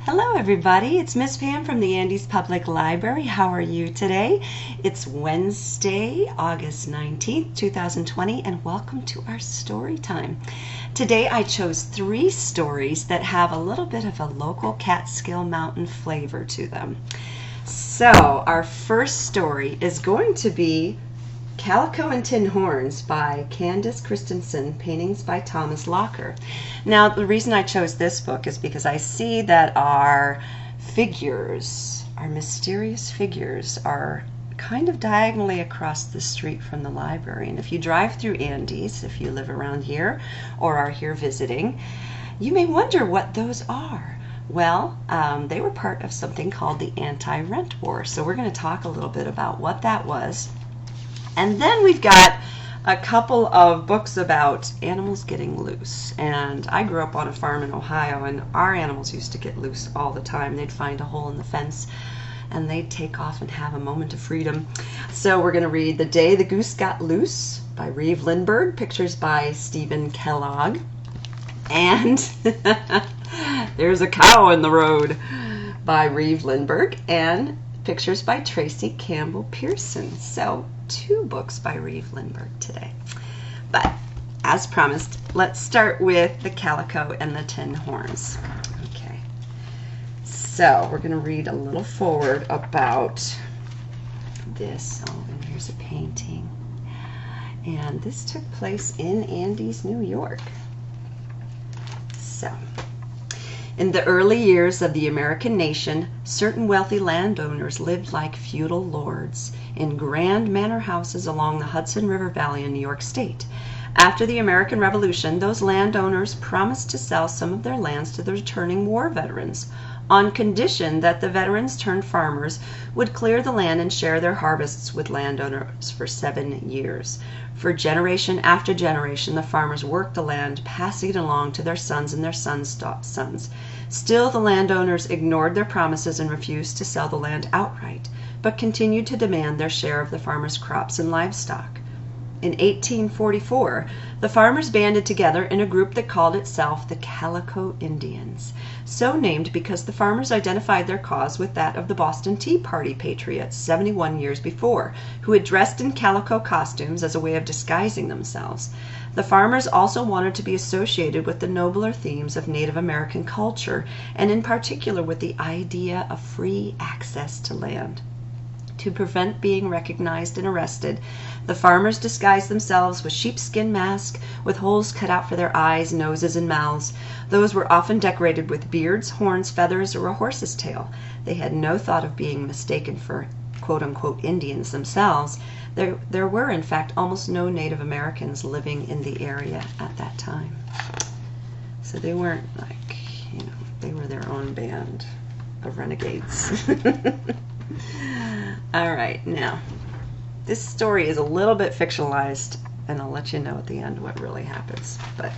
Hello everybody, it's Miss Pam from the Andes Public Library. How are you today? It's Wednesday, August 19th, 2020, and welcome to our story time. Today I chose 3 stories that have a little bit of a local Catskill Mountain flavor to them. So our first story is going to be Calico and Tin Horns by Candace, Christiansen, paintings by Thomas Locker. Now, the reason I chose this book is because I see that our figures, our mysterious figures, are kind of diagonally across the street from the library. And if you drive through Andes, if you live around here or are here visiting, you may wonder what those are. Well, they were part of something called the Anti-Rent War. So we're going to talk a little bit about what that was. And then we've got a couple of books about animals getting loose. And I grew up on a farm in Ohio, and our animals used to get loose all the time. They'd find a hole in the fence, and they'd take off and have a moment of freedom. So we're going to read The Day the Goose Got Loose by Reeve Lindbergh, pictures by Stephen Kellogg. And There's a Cow in the Road by Reeve Lindbergh, and pictures by Tracy Campbell Pearson. So 2 books by Reeve Lindbergh today. But as promised, let's start with the Calico and the Tin Horns. Okay, so we're going to read a little forward about this. Oh, and here's a painting. And this took place in Andes, New York. So, in the early years of the American nation, certain wealthy landowners lived like feudal lords in grand manor houses along the Hudson River Valley in New York State. After the American Revolution, those landowners promised to sell some of their lands to the returning war veterans, on condition that the veterans turned farmers would clear the land and share their harvests with landowners for 7 years. For generation after generation, the farmers worked the land, passing it along to their sons and their sons' sons. Still, the landowners ignored their promises and refused to sell the land outright, but continued to demand their share of the farmers' crops and livestock. In 1844, the farmers banded together in a group that called itself the Calico Indians, so named because the farmers identified their cause with that of the Boston Tea Party patriots 71 years before, who had dressed in calico costumes as a way of disguising themselves. The farmers also wanted to be associated with the nobler themes of Native American culture, and in particular with the idea of free access to land. To prevent being recognized and arrested, the farmers disguised themselves with sheepskin masks with holes cut out for their eyes, noses, and mouths. Those were often decorated with beards, horns, feathers, or a horse's tail. They had no thought of being mistaken for quote-unquote Indians themselves. There were, in fact, almost no Native Americans living in the area at that time. So they weren't like, they were their own band of renegades. All right, now, this story is a little bit fictionalized, and I'll let you know at the end what really happens, but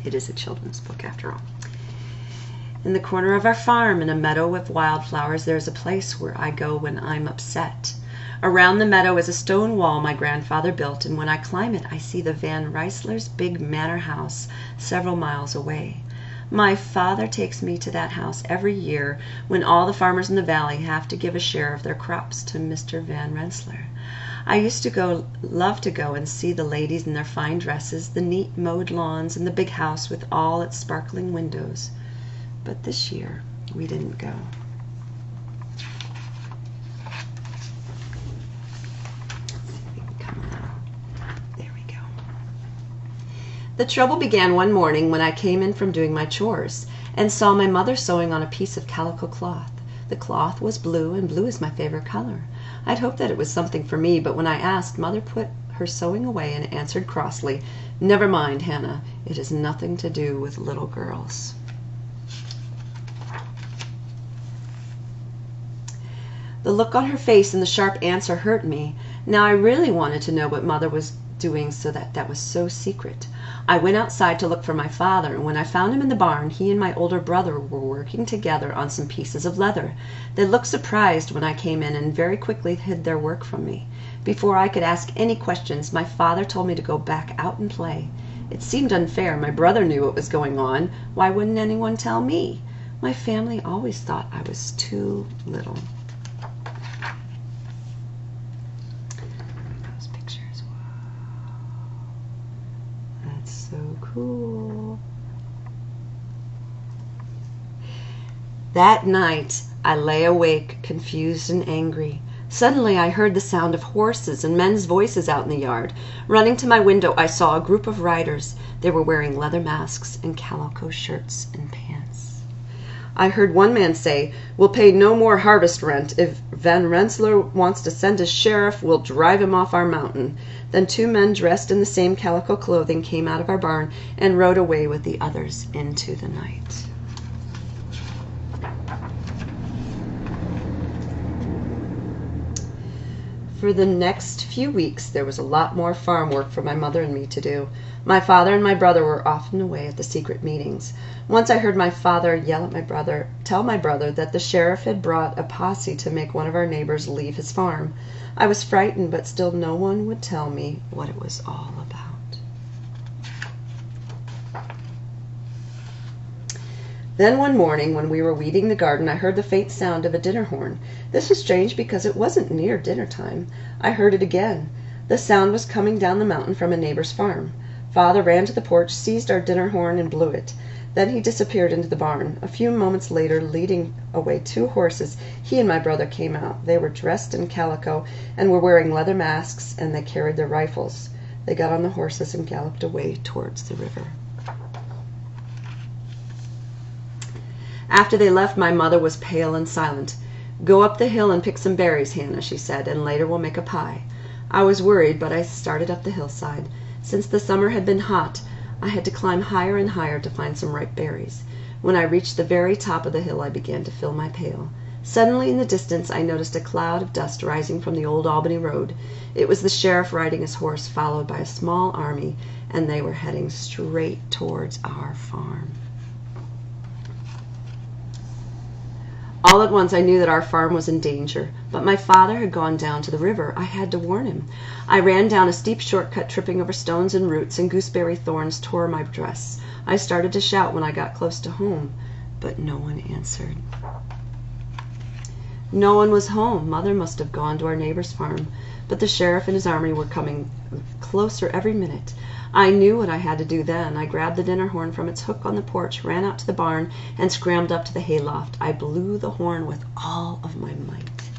it is a children's book after all. In the corner of our farm, in a meadow with wildflowers, there's a place where I go when I'm upset. Around the meadow is a stone wall my grandfather built, and when I climb it, I see the Van Rensselaer's big manor house several miles away. My father takes me to that house every year when all the farmers in the valley have to give a share of their crops to Mr. Van Rensselaer. I used to love to go and see the ladies in their fine dresses, the neat mowed lawns, and the big house with all its sparkling windows. But this year, we didn't go. The trouble began one morning when I came in from doing my chores and saw my mother sewing on a piece of calico cloth. The cloth was blue, and blue is my favorite color. I'd hoped that it was something for me, but when I asked, Mother put her sewing away and answered crossly, "Never mind, Hannah. It has nothing to do with little girls." The look on her face and the sharp answer hurt me. Now I really wanted to know what Mother was doing so that was so secret. I went outside to look for my father, and when I found him in the barn, he and my older brother were working together on some pieces of leather. They looked surprised when I came in and very quickly hid their work from me. Before I could ask any questions, my father told me to go back out and play. It seemed unfair. My brother knew what was going on. Why wouldn't anyone tell me? My family always thought I was too little. Those pictures, wow. That's so cool. That night, I lay awake, confused and angry. Suddenly, I heard the sound of horses and men's voices out in the yard. Running to my window, I saw a group of riders. They were wearing leather masks and calico shirts and pants. I heard one man say, "We'll pay no more harvest rent. If Van Rensselaer wants to send a sheriff, we'll drive him off our mountain." Then 2 men dressed in the same calico clothing came out of our barn and rode away with the others into the night. For the next few weeks, there was a lot more farm work for my mother and me to do. My father and my brother were often away at the secret meetings. Once I heard my father tell my brother that the sheriff had brought a posse to make one of our neighbors leave his farm. I was frightened, but still no one would tell me what it was all about. Then one morning, when we were weeding the garden, I heard the faint sound of a dinner horn. This was strange because it wasn't near dinner time. I heard it again. The sound was coming down the mountain from a neighbor's farm. Father ran to the porch, seized our dinner horn, and blew it. Then he disappeared into the barn. A few moments later, leading away 2 horses, he and my brother came out. They were dressed in calico and were wearing leather masks, and they carried their rifles. They got on the horses and galloped away towards the river. After they left, my mother was pale and silent. "Go up the hill and pick some berries, Hannah," she said, "and later we'll make a pie." I was worried, but I started up the hillside. Since the summer had been hot, I had to climb higher and higher to find some ripe berries. When I reached the very top of the hill, I began to fill my pail. Suddenly, in the distance, I noticed a cloud of dust rising from the old Albany road. It was the sheriff riding his horse, followed by a small army, and they were heading straight towards our farm. All at once I knew that our farm was in danger, but my father had gone down to the river. I had to warn him. I ran down a steep shortcut, tripping over stones and roots, and gooseberry thorns tore my dress. I started to shout when I got close to home, but no one answered. No one was home. Mother must have gone to our neighbor's farm, but the sheriff and his army were coming closer every minute. I knew what I had to do then. I grabbed the dinner horn from its hook on the porch, ran out to the barn, and scrambled up to the hayloft. I blew the horn with all of my might.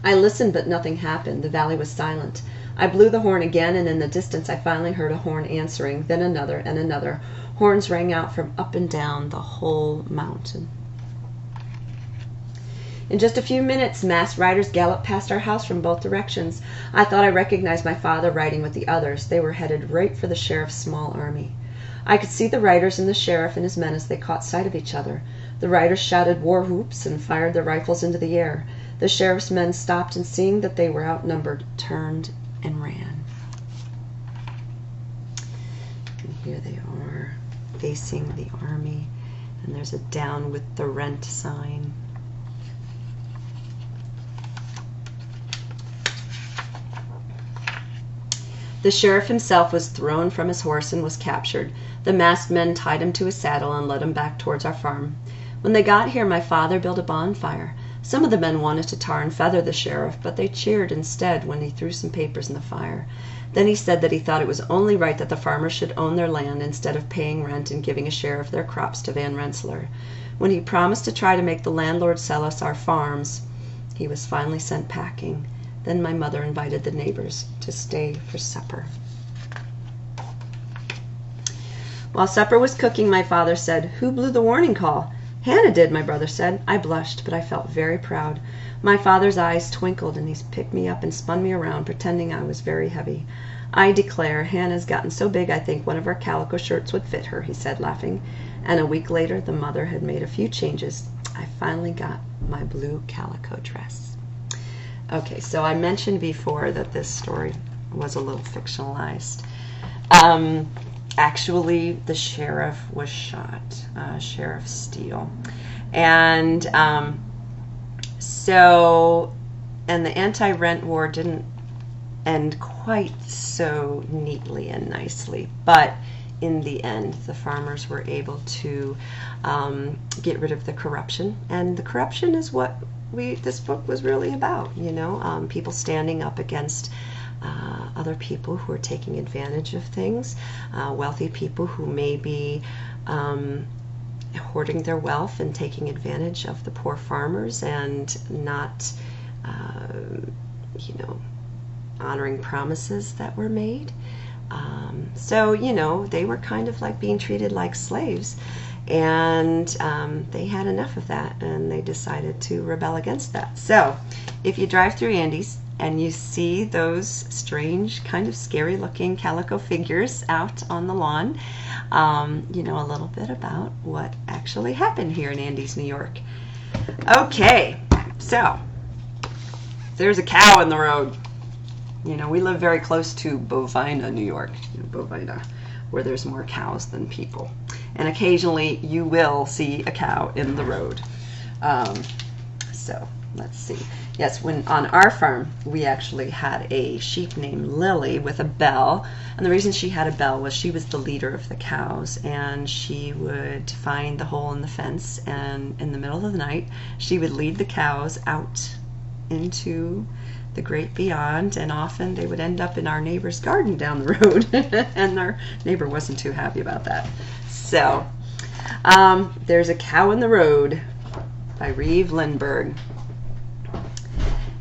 I listened, but nothing happened. The valley was silent. I blew the horn again, and in the distance I finally heard a horn answering, then another and another. Horns rang out from up and down the whole mountain. In just a few minutes, masked riders galloped past our house from both directions. I thought I recognized my father riding with the others. They were headed right for the sheriff's small army. I could see the riders and the sheriff and his men as they caught sight of each other. The riders shouted war whoops and fired their rifles into the air. The sheriff's men stopped, and seeing that they were outnumbered, turned and ran. And here they are, facing the army, and there's a "Down with the Rent" sign. The sheriff himself was thrown from his horse and was captured. The masked men tied him to his saddle and led him back towards our farm. When they got here, my father built a bonfire. Some of the men wanted to tar and feather the sheriff, but they cheered instead when he threw some papers in the fire. Then he said that he thought it was only right that the farmers should own their land instead of paying rent and giving a share of their crops to Van Rensselaer. When he promised to try to make the landlord sell us our farms, he was finally sent packing. Then my mother invited the neighbors to stay for supper. While supper was cooking, my father said, "Who blew the warning call?" "Hannah did," my brother said. I blushed, but I felt very proud. My father's eyes twinkled, and he picked me up and spun me around, pretending I was very heavy. "I declare, Hannah's gotten so big I think one of our calico shirts would fit her," he said, laughing. And a week later, the mother had made a few changes. I finally got my blue calico dress. Okay, so I mentioned before that this story was a little fictionalized. Actually, the sheriff was shot, Sheriff Steele. And and the anti-rent war didn't end quite so neatly and nicely, but in the end, the farmers were able to get rid of the corruption, and the corruption is what this book was really about. People standing up against other people who are taking advantage of things, wealthy people who may be hoarding their wealth and taking advantage of the poor farmers and not, honoring promises that were made. So they were kind of like being treated like slaves, and they had enough of that, and they decided to rebel against that. So if you drive through Andes and you see those strange, kind of scary looking calico figures out on the lawn, you know a little bit about what actually happened here in Andes, New York. Okay, so there's a cow in the road. We live very close to Bovina, New York, Bovina, where there's more cows than people. And occasionally you will see a cow in the road. So let's see. Yes, on our farm, we actually had a sheep named Lily with a bell. And the reason she had a bell was she was the leader of the cows, and she would find the hole in the fence, and in the middle of the night, she would lead the cows out into the great beyond, and often they would end up in our neighbor's garden down the road, and our neighbor wasn't too happy about that. So, there's a Cow in the Road by Reeve, Lindbergh.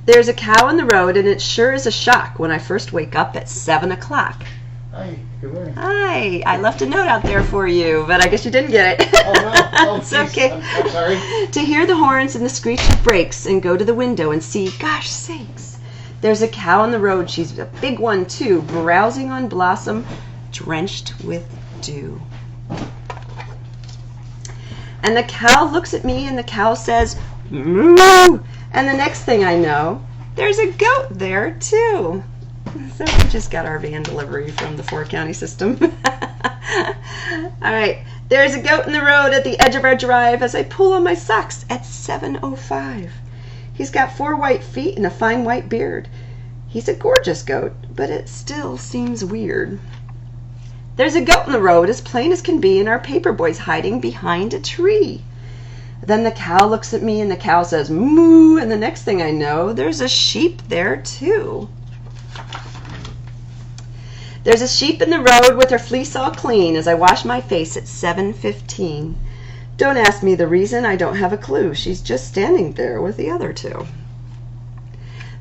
There's a cow in the road, and it sure is a shock when I first wake up at 7 o'clock. Hi, good morning. Hi, I left a note out there for you, but I guess you didn't get it. Oh, no. Oh, it's okay. I'm sorry. To hear the horns and the screech of brakes and go to the window and see, gosh sakes, there's a cow on the road. She's a big one, too, browsing on blossom, drenched with dew. And the cow looks at me, and the cow says, moo! And the next thing I know, there's a goat there, too. So we just got our van delivery from the 4-county system. All right, there's a goat in the road at the edge of our drive as I pull on my socks at 7:05. He's got 4 white feet and a fine white beard. He's a gorgeous goat, but it still seems weird. There's a goat in the road as plain as can be, and our paper boy's hiding behind a tree. Then the cow looks at me, and the cow says, moo, and the next thing I know, there's a sheep there, too. There's a sheep in the road with her fleece all clean as I wash my face at 7:15. Don't ask me the reason, I don't have a clue. She's just standing there with the other 2.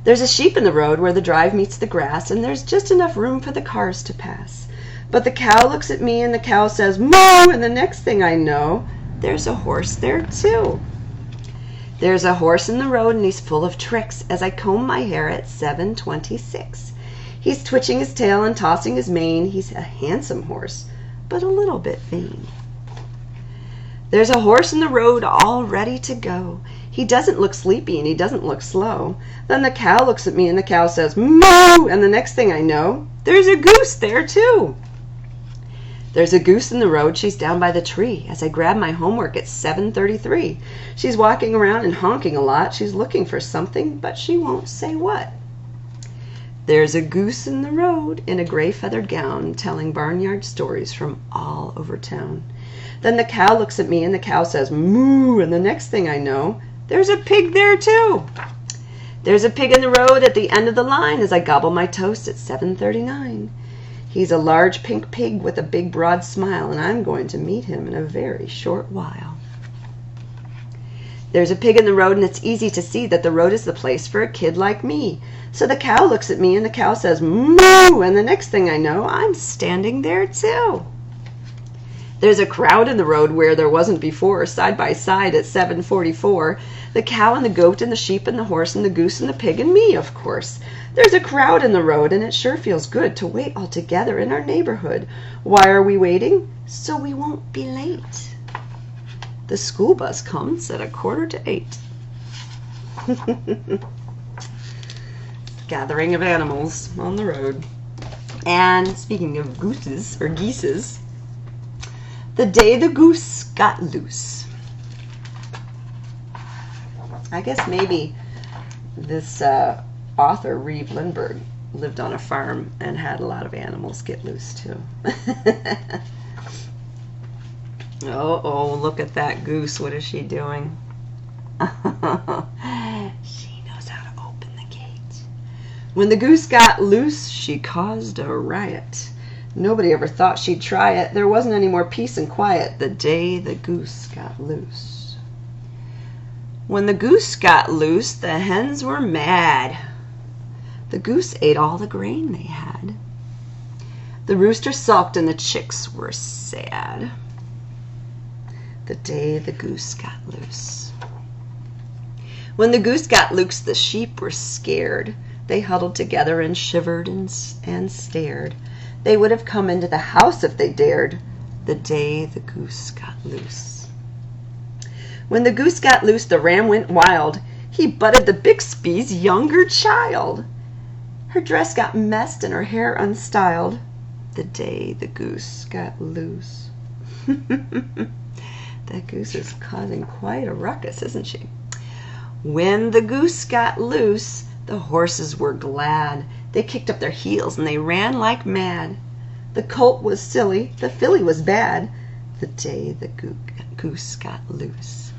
There's a sheep in the road where the drive meets the grass, and there's just enough room for the cars to pass. But the cow looks at me, and the cow says, moo, and the next thing I know, there's a horse there, too. There's a horse in the road, and he's full of tricks as I comb my hair at 7:26. He's twitching his tail and tossing his mane. He's a handsome horse, but a little bit vain. There's a horse in the road all ready to go. He doesn't look sleepy, and he doesn't look slow. Then the cow looks at me, and the cow says, moo, and the next thing I know, there's a goose there, too. There's a goose in the road. She's down by the tree as I grab my homework at 7:33. She's walking around and honking a lot. She's looking for something, but she won't say what. There's a goose in the road in a gray feathered gown telling barnyard stories from all over town. Then the cow looks at me, and the cow says, moo, and the next thing I know, there's a pig there, too. There's a pig in the road at the end of the line as I gobble my toast at 7:39. He's a large pink pig with a big broad smile, and I'm going to meet him in a very short while. There's a pig in the road, and it's easy to see that the road is the place for a kid like me. So the cow looks at me, and the cow says, moo, and the next thing I know, I'm standing there too. There's a crowd in the road where there wasn't before, side by side at 7:44. The cow and the goat and the sheep and the horse and the goose and the pig and me, of course. There's a crowd in the road, and it sure feels good to wait all together in our neighborhood. Why are we waiting? So we won't be late. The school bus comes at 7:45. Gathering of animals on the road. And speaking of gooses, or geeses, the day the goose got loose. I guess maybe this author, Reeve Lindbergh, lived on a farm and had a lot of animals get loose too. Oh, look at that goose. What is she doing? She knows how to open the gate. When the goose got loose, she caused a riot. Nobody ever thought she'd try it. There wasn't any more peace and quiet the day the goose got loose. When the goose got loose, the hens were mad. The goose ate all the grain they had. The rooster sulked and the chicks were sad the day the goose got loose. When the goose got loose, the sheep were scared. They huddled together and shivered and stared. They would have come into the house if they dared the day the goose got loose. When the goose got loose, the ram went wild. He butted the Bixby's younger child. Her dress got messed and her hair unstyled the day the goose got loose. That goose is causing quite a ruckus, isn't she? When the goose got loose, the horses were glad. They kicked up their heels and they ran like mad. The colt was silly, the filly was bad the day the goose got loose.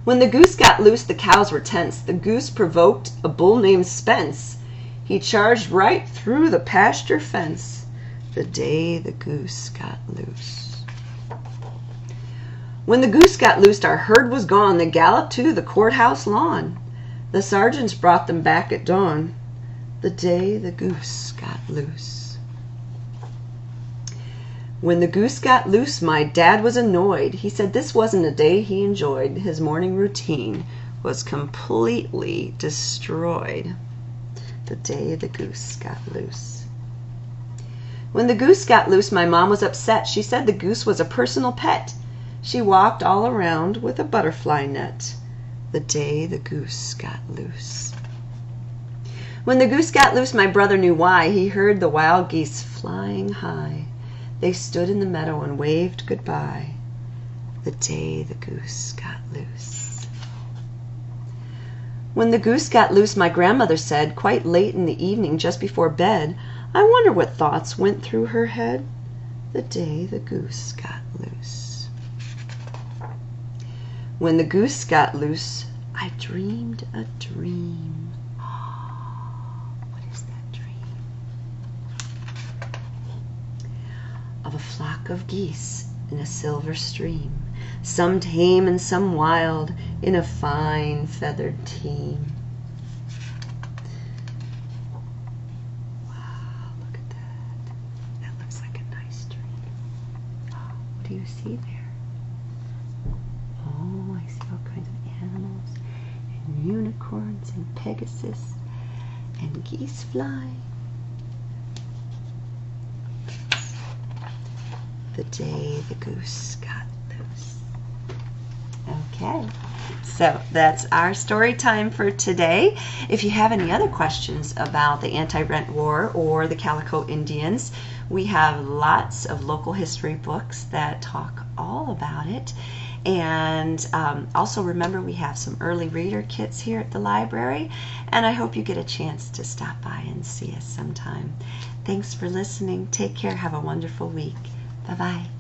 When the goose got loose, the cows were tense. The goose provoked a bull named Spence. He charged right through the pasture fence the day the goose got loose. When the goose got loosed, our herd was gone. They galloped to the courthouse lawn. The sergeants brought them back at dawn the day the goose got loose. When the goose got loose, my dad was annoyed. He said this wasn't a day he enjoyed. His morning routine was completely destroyed the day the goose got loose. When the goose got loose, my mom was upset. She said the goose was a personal pet. She walked all around with a butterfly net the day the goose got loose. When the goose got loose, my brother knew why. He heard the wild geese flying high. They stood in the meadow and waved goodbye the day the goose got loose. When the goose got loose, my grandmother said, quite late in the evening, just before bed, I wonder what thoughts went through her head the day the goose got loose. When the goose got loose, I dreamed a dream. What is that dream? Of a flock of geese in a silver stream, some tame and some wild, in a fine feathered team. Wow, look at that. That looks like a nice dream. What do you see there? Oh, I see all kinds of animals, and unicorns, and Pegasus, and geese flying. The day the goose got loose. Okay, so that's our story time for today. If you have any other questions about the anti-rent war or the Calico Indians, we have lots of local history books that talk all about it. And also remember, we have some early reader kits here at the library, and I hope you get a chance to stop by and see us sometime. Thanks for listening. Take care. Have a wonderful week. Bye-bye.